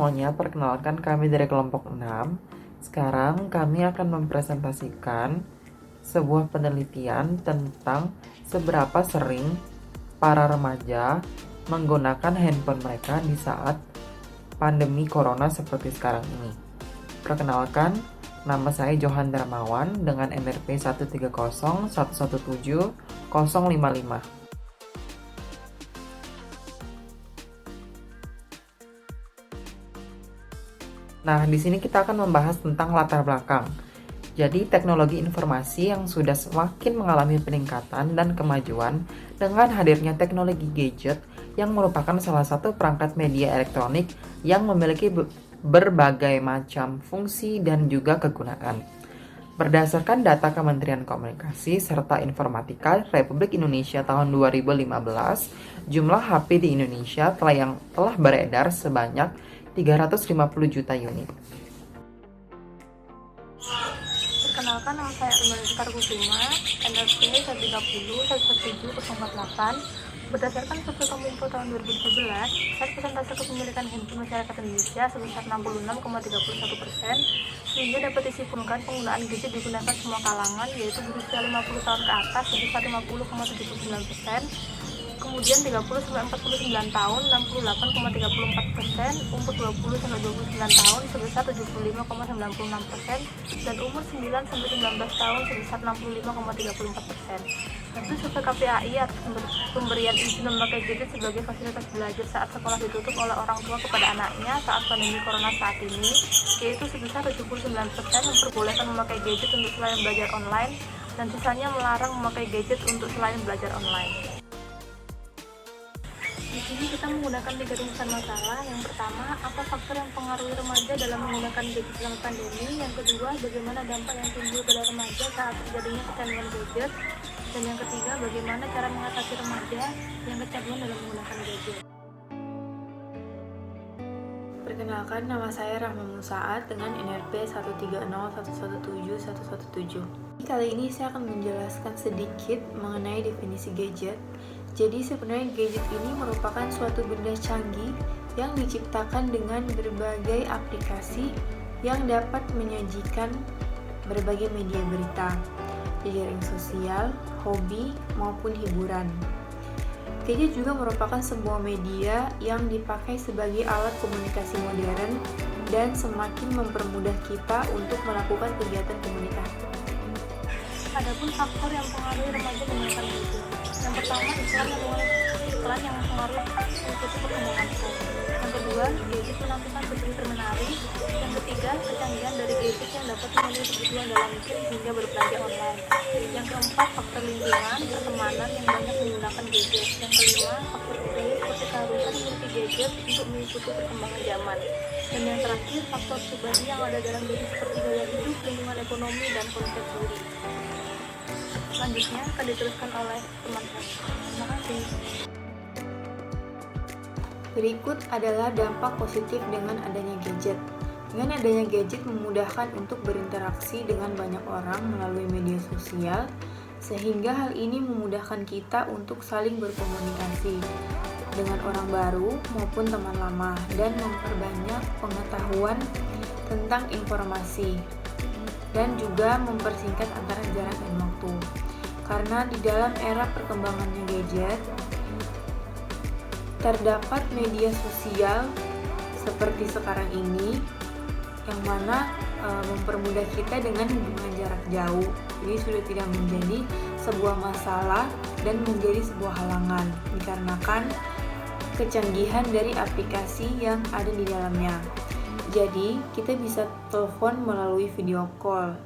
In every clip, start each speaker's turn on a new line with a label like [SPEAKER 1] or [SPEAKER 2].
[SPEAKER 1] semuanya, perkenalkan kami dari kelompok 6. Sekarang kami akan mempresentasikan sebuah penelitian tentang seberapa sering para remaja menggunakan handphone mereka di saat pandemi corona seperti sekarang ini. Perkenalkan, nama saya Johan Darmawan dengan NRP 130117055. Nah, di sini kita akan membahas tentang latar belakang. Jadi, teknologi informasi yang sudah semakin mengalami peningkatan dan kemajuan dengan hadirnya teknologi gadget yang merupakan salah satu perangkat media elektronik yang memiliki berbagai macam fungsi dan juga kegunaan. Berdasarkan data Kementerian Komunikasi serta Informatika Republik Indonesia tahun 2015, jumlah HP di Indonesia telah beredar sebanyak 350 juta unit.
[SPEAKER 2] Perkenalkan, nama saya Armanda Kusuma, NRP 130117048. Berdasarkan survei Kominfo tahun 2017, persentase kepemilikan handphone masyarakat Indonesia sebesar 66,31%, sehingga dapat disimpulkan penggunaan gadget digunakan semua kalangan, yaitu berusia 50 tahun ke atas sebesar 50,79%, kemudian 30-49 tahun 68,34%, umur 20-29 tahun sebesar 75,96%, dan umur 9-19 tahun sebesar 65,34%. Tentu survei KPAI atas pemberian izin memakai gadget sebagai fasilitas belajar saat sekolah ditutup oleh orang tua kepada anaknya saat pandemi corona saat ini, yaitu sebesar 79% memperbolehkan memakai gadget untuk selain belajar online, dan sisanya melarang memakai gadget untuk selain belajar online. Di sini kita menggunakan 3 rumusan masalah. Yang pertama, apa faktor yang mempengaruhi remaja dalam menggunakan gadget selama pandemi? Yang kedua, bagaimana dampak yang timbul pada remaja saat terjadinya kecanduan gadget? Dan yang ketiga, bagaimana cara mengatasi remaja yang kecanduan dalam menggunakan gadget?
[SPEAKER 3] Perkenalkan, nama saya Rahma Musaat dengan NRP 130117117. Kali ini saya akan menjelaskan sedikit mengenai definisi gadget. Jadi sebenarnya gadget ini merupakan suatu benda canggih yang diciptakan dengan berbagai aplikasi yang dapat menyajikan berbagai media berita, jejaring sosial, hobi, maupun hiburan. Gadget juga merupakan sebuah media yang dipakai sebagai alat komunikasi modern dan semakin mempermudah kita untuk melakukan kegiatan komunikasi.
[SPEAKER 2] Adapun faktor yang mempengaruhi remaja menggunakan gadget. Yang pertama, iklan yang mempengaruhi mengikuti perkembangan tren. Yang kedua, gadget menampilkan seperti termenari. Yang ketiga, kecanggihan dari gadget yang dapat memenuhi kebutuhan dalam game hingga berbelanja online. Yang keempat, faktor lingkungan, pertemanan yang banyak menggunakan gadget. Yang kelima, faktor budaya seperti keharusan memiliki gadget untuk mengikuti perkembangan zaman. Dan yang terakhir, faktor pribadi yang ada dalam diri seperti gaya hidup, lingkungan ekonomi, dan konsep diri. Selanjutnya akan diteruskan oleh teman saya. Terima kasih.
[SPEAKER 3] Berikut adalah dampak positif dengan adanya gadget. Dengan adanya gadget memudahkan untuk berinteraksi dengan banyak orang melalui media sosial, sehingga hal ini memudahkan kita untuk saling berkomunikasi dengan orang baru maupun teman lama dan memperbanyak pengetahuan tentang informasi dan juga mempersingkat antara jarak dan waktu. Karena di dalam era perkembangannya gadget, terdapat media sosial seperti sekarang ini yang mana mempermudah kita dengan hubungan jarak jauh. Jadi sudah tidak menjadi sebuah masalah dan menjadi sebuah halangan dikarenakan kecanggihan dari aplikasi yang ada di dalamnya. Jadi kita bisa telepon melalui video call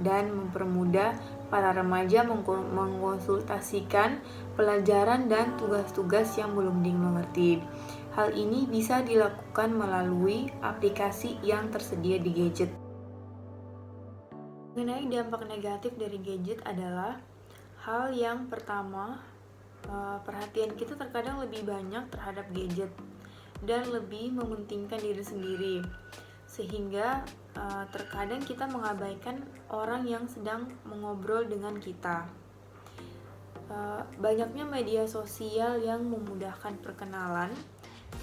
[SPEAKER 3] dan mempermudah para remaja mengkonsultasikan pelajaran dan tugas-tugas yang belum dimengerti. Hal ini bisa dilakukan melalui aplikasi yang tersedia di gadget. Mengenai dampak negatif dari gadget adalah hal yang pertama, perhatian kita terkadang lebih banyak terhadap gadget dan lebih mementingkan diri sendiri, sehingga terkadang kita mengabaikan orang yang sedang mengobrol dengan kita. Banyaknya media sosial yang memudahkan perkenalan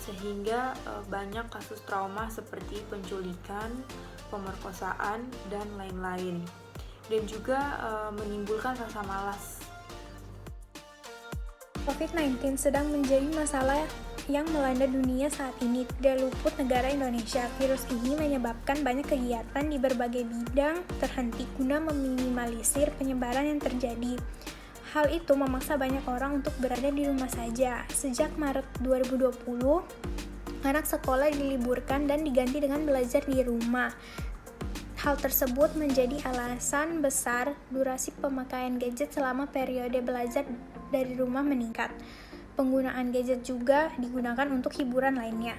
[SPEAKER 3] sehingga banyak kasus trauma seperti penculikan, pemerkosaan, dan lain-lain, dan juga menimbulkan rasa malas.
[SPEAKER 4] COVID-19 sedang menjadi masalah yang melanda dunia saat ini. Tidak luput negara Indonesia. Virus ini menyebabkan banyak kegiatan di berbagai bidang terhenti guna meminimalisir penyebaran yang terjadi. Hal itu memaksa banyak orang untuk berada di rumah saja. Sejak Maret 2020, anak sekolah diliburkan dan diganti dengan belajar di rumah. Hal tersebut menjadi alasan besar durasi pemakaian gadget selama periode belajar dari rumah meningkat. Penggunaan gadget juga digunakan untuk hiburan lainnya.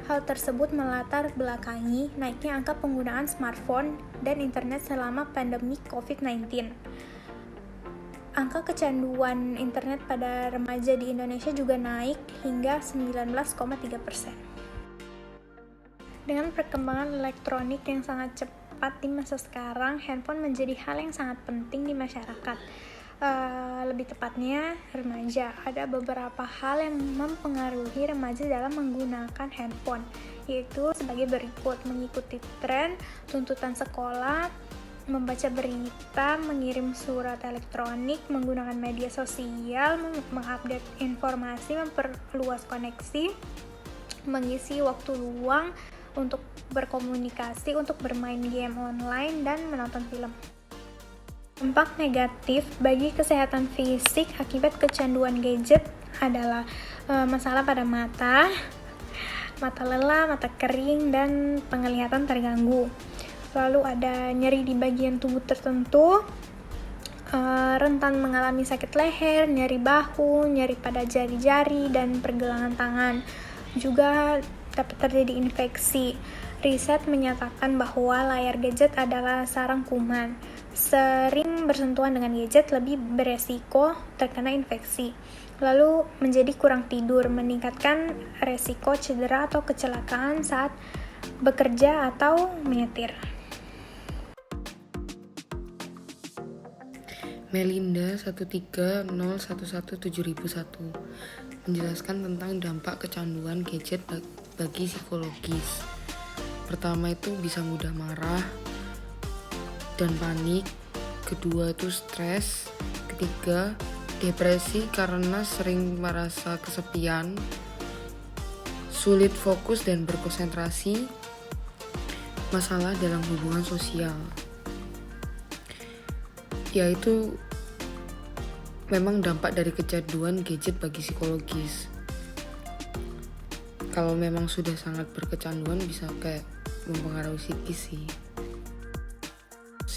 [SPEAKER 4] Hal tersebut melatar belakangi naiknya angka penggunaan smartphone dan internet selama pandemi COVID-19. Angka kecanduan internet pada remaja di Indonesia juga naik hingga 19,3%. Dengan perkembangan elektronik yang sangat cepat di masa sekarang, handphone menjadi hal yang sangat penting di masyarakat. Lebih tepatnya remaja. Ada beberapa hal yang mempengaruhi remaja dalam menggunakan handphone, yaitu sebagai berikut: mengikuti tren, tuntutan sekolah, membaca berita, mengirim surat elektronik, menggunakan media sosial, mengupdate informasi, memperluas koneksi, mengisi waktu luang untuk berkomunikasi, untuk bermain game online, dan menonton film. Dampak negatif bagi kesehatan fisik akibat kecanduan gadget adalah masalah pada mata lelah, mata kering, dan penglihatan terganggu. Lalu ada nyeri di bagian tubuh tertentu, rentan mengalami sakit leher, nyeri bahu, nyeri pada jari-jari, dan pergelangan tangan. Juga dapat terjadi infeksi. Riset menyatakan bahwa layar gadget adalah sarang kuman. Sering bersentuhan dengan gadget lebih beresiko terkena infeksi. Lalu menjadi kurang tidur, meningkatkan resiko cedera atau kecelakaan saat bekerja atau menyetir.
[SPEAKER 5] Melinda 130117001 menjelaskan tentang dampak kecanduan gadget bagi psikologis. Pertama itu bisa mudah marah dan panik, kedua itu stres, ketiga depresi karena sering merasa kesepian, sulit fokus dan berkonsentrasi, masalah dalam hubungan sosial. Yaitu memang dampak dari kecanduan gadget bagi psikologis. Kalau memang sudah sangat berkecanduan bisa kayak mempengaruhi psikis sih.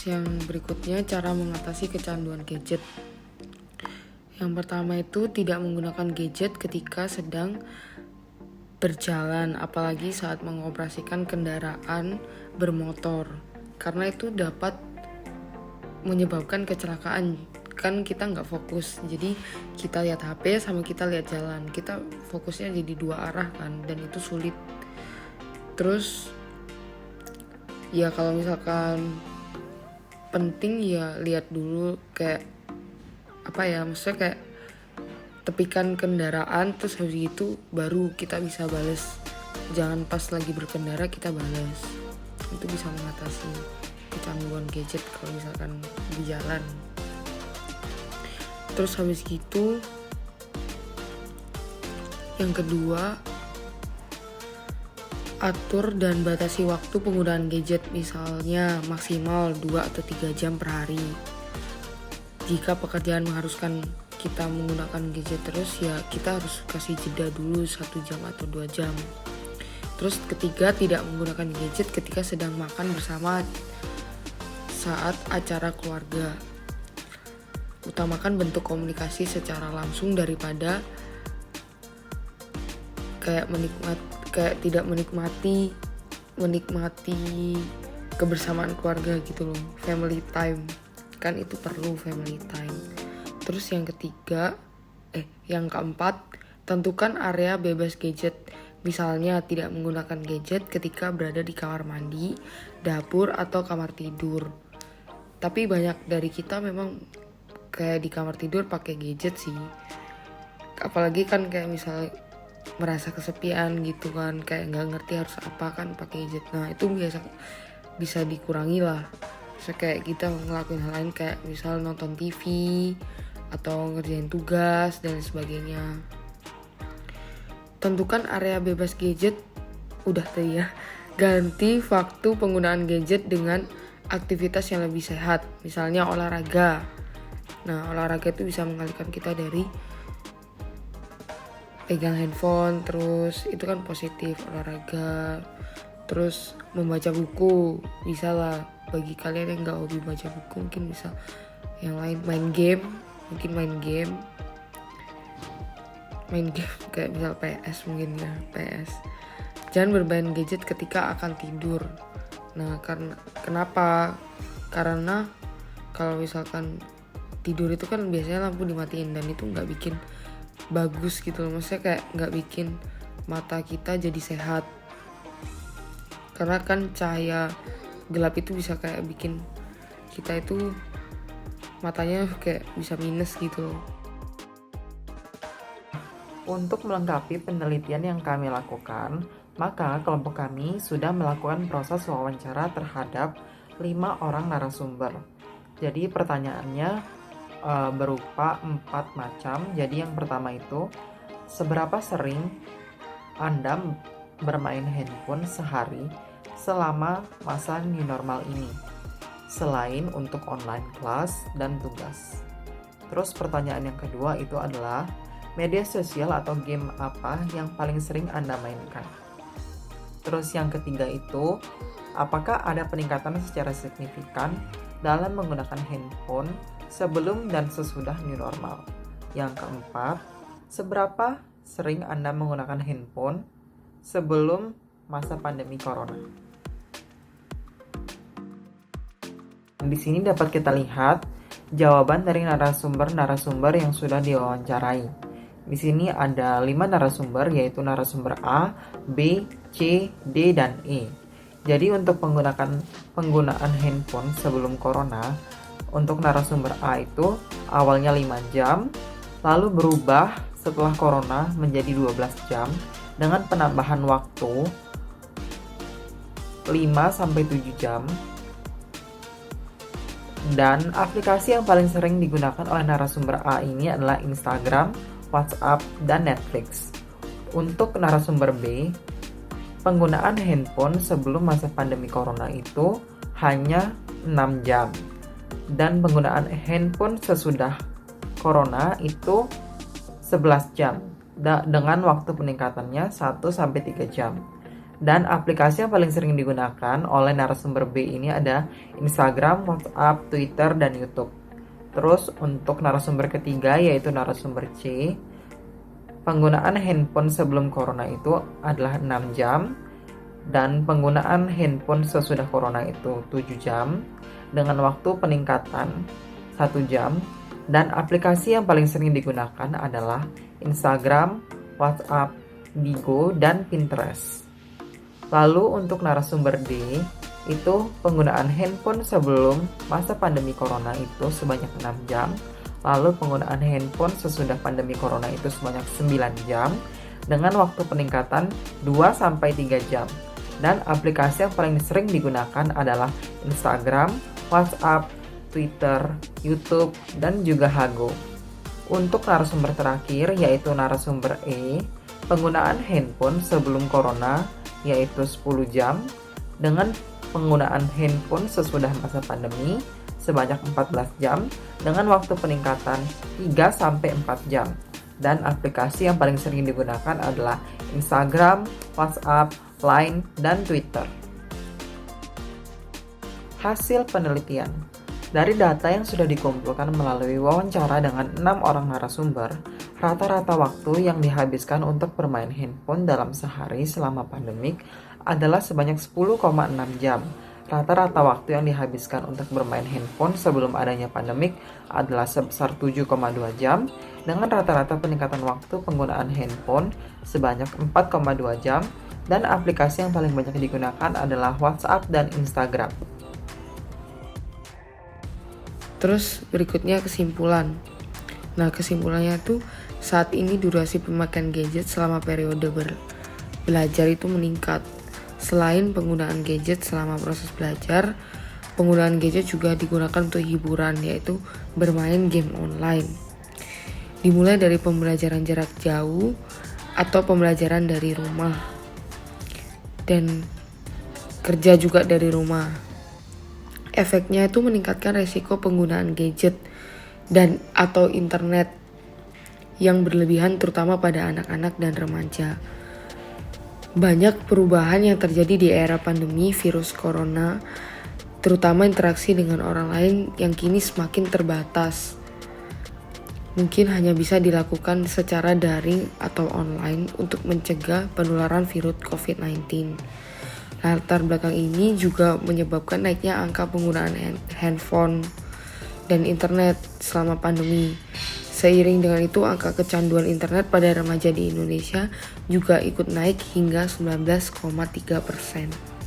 [SPEAKER 5] Yang berikutnya, cara mengatasi kecanduan gadget. Yang pertama itu tidak menggunakan gadget ketika sedang berjalan, apalagi saat mengoperasikan kendaraan bermotor, karena itu dapat menyebabkan kecelakaan. Kan kita nggak fokus, jadi kita lihat HP sama kita lihat jalan, kita fokusnya jadi dua arah kan, dan itu sulit. Terus ya kalau misalkan penting ya lihat dulu kayak apa ya, maksudnya kayak tepikan kendaraan, terus habis itu baru kita bisa bales. Jangan pas lagi berkendara kita bales. Itu bisa mengatasi kecanduan gadget kalau misalkan di jalan. Terus habis gitu yang kedua, atur dan batasi waktu penggunaan gadget, misalnya maksimal 2 atau 3 jam per hari. Jika pekerjaan mengharuskan kita menggunakan gadget terus, ya kita harus kasih jeda dulu 1 jam atau 2 jam. Terus ketiga, tidak menggunakan gadget ketika sedang makan bersama saat acara keluarga. Utamakan bentuk komunikasi secara langsung daripada kayak tidak menikmati kebersamaan keluarga gitu loh. Family time, kan itu perlu family time. Terus yang keempat, tentukan area bebas gadget. Misalnya tidak menggunakan gadget ketika berada di kamar mandi, dapur, atau kamar tidur. Tapi banyak dari kita memang kayak di kamar tidur pakai gadget sih. Apalagi kan kayak misalnya merasa kesepian gitu kan, kayak nggak ngerti harus apa kan pakai gadget. Nah itu bisa dikurangi lah. Bisa kayak kita ngelakuin hal lain kayak misal nonton TV atau ngerjain tugas dan sebagainya. Tentukan area bebas gadget, udah tadi ya. Ganti waktu penggunaan gadget dengan aktivitas yang lebih sehat, misalnya olahraga. Nah olahraga itu bisa mengalihkan kita dari pegang handphone, terus itu kan positif olahraga. Terus membaca buku, bisa lah. Bagi kalian yang nggak hobi baca buku mungkin bisa yang lain. Main game kayak misal PS mungkin ya, PS. Jangan bermain gadget ketika akan tidur. Nah kenapa? Karena kalau misalkan tidur itu kan biasanya lampu dimatiin dan itu nggak bikin bagus gitu loh. Maksudnya kayak nggak bikin mata kita jadi sehat. Karena kan cahaya gelap itu bisa kayak bikin kita itu matanya kayak bisa minus gitu loh.
[SPEAKER 1] Untuk melengkapi penelitian yang kami lakukan, maka kelompok kami sudah melakukan proses wawancara terhadap 5 orang narasumber. Jadi pertanyaannya berupa 4 macam. Jadi yang pertama itu, seberapa sering Anda bermain handphone sehari selama masa new normal ini, selain untuk online class dan tugas. Terus pertanyaan yang kedua itu adalah, media sosial atau game apa yang paling sering Anda mainkan? Terus yang ketiga itu, apakah ada peningkatan secara signifikan dalam menggunakan handphone sebelum dan sesudah new normal? Yang keempat, seberapa sering Anda menggunakan handphone sebelum masa pandemi corona? Di sini dapat kita lihat jawaban dari narasumber-narasumber yang sudah diwawancarai. Di sini ada 5 narasumber, yaitu narasumber A, B, C, D, dan E. Jadi untuk penggunaan handphone sebelum corona, untuk narasumber A itu awalnya 5 jam, lalu berubah setelah corona menjadi 12 jam dengan penambahan waktu 5-7 jam. Dan aplikasi yang paling sering digunakan oleh narasumber A ini adalah Instagram, WhatsApp, dan Netflix. Untuk narasumber B, penggunaan handphone sebelum masa pandemi corona itu hanya 6 jam. Dan penggunaan handphone sesudah corona itu 11 jam. Dengan waktu peningkatannya 1-3 jam. Dan aplikasi yang paling sering digunakan oleh narasumber B ini ada Instagram, WhatsApp, Twitter, dan YouTube. Terus untuk narasumber ketiga yaitu narasumber C, penggunaan handphone sebelum corona itu adalah 6 jam dan penggunaan handphone sesudah corona itu 7 jam dengan waktu peningkatan 1 jam, dan aplikasi yang paling sering digunakan adalah Instagram, WhatsApp, Bigo, dan Pinterest. Lalu untuk narasumber D, itu penggunaan handphone sebelum masa pandemi corona itu sebanyak 6 jam, lalu penggunaan handphone sesudah pandemi corona itu sebanyak 9 jam dengan waktu peningkatan 2-3 jam. Dan aplikasi yang paling sering digunakan adalah Instagram, WhatsApp, Twitter, YouTube, dan juga Hago. Untuk narasumber terakhir yaitu narasumber E, penggunaan handphone sebelum corona yaitu 10 jam dengan penggunaan handphone sesudah masa pandemi sebanyak 14 jam dengan waktu peningkatan 3-4 jam. Dan aplikasi yang paling sering digunakan adalah Instagram, WhatsApp, Line, dan Twitter. Hasil penelitian. Dari data yang sudah dikumpulkan melalui wawancara dengan 6 orang narasumber, rata-rata waktu yang dihabiskan untuk bermain handphone dalam sehari selama pandemik adalah sebanyak 10,6 jam. Rata-rata waktu yang dihabiskan untuk bermain handphone sebelum adanya pandemik adalah sebesar 7,2 jam, dengan rata-rata peningkatan waktu penggunaan handphone sebanyak 4,2 jam, dan aplikasi yang paling banyak digunakan adalah WhatsApp dan Instagram.
[SPEAKER 5] Terus berikutnya kesimpulan. Nah, kesimpulannya tuh saat ini durasi pemakaian gadget selama periode belajar itu meningkat. Selain penggunaan gadget selama proses belajar, penggunaan gadget juga digunakan untuk hiburan, yaitu bermain game online. Dimulai dari pembelajaran jarak jauh atau pembelajaran dari rumah, dan kerja juga dari rumah. Efeknya itu meningkatkan resiko penggunaan gadget dan atau internet yang berlebihan, terutama pada anak-anak dan remaja. Banyak perubahan yang terjadi di era pandemi virus corona, terutama interaksi dengan orang lain yang kini semakin terbatas. Mungkin hanya bisa dilakukan secara daring atau online untuk mencegah penularan virus COVID-19. Latar belakang ini juga menyebabkan naiknya angka penggunaan handphone dan internet selama pandemi. Seiring dengan itu, angka kecanduan internet pada remaja di Indonesia juga ikut naik hingga 19,3%.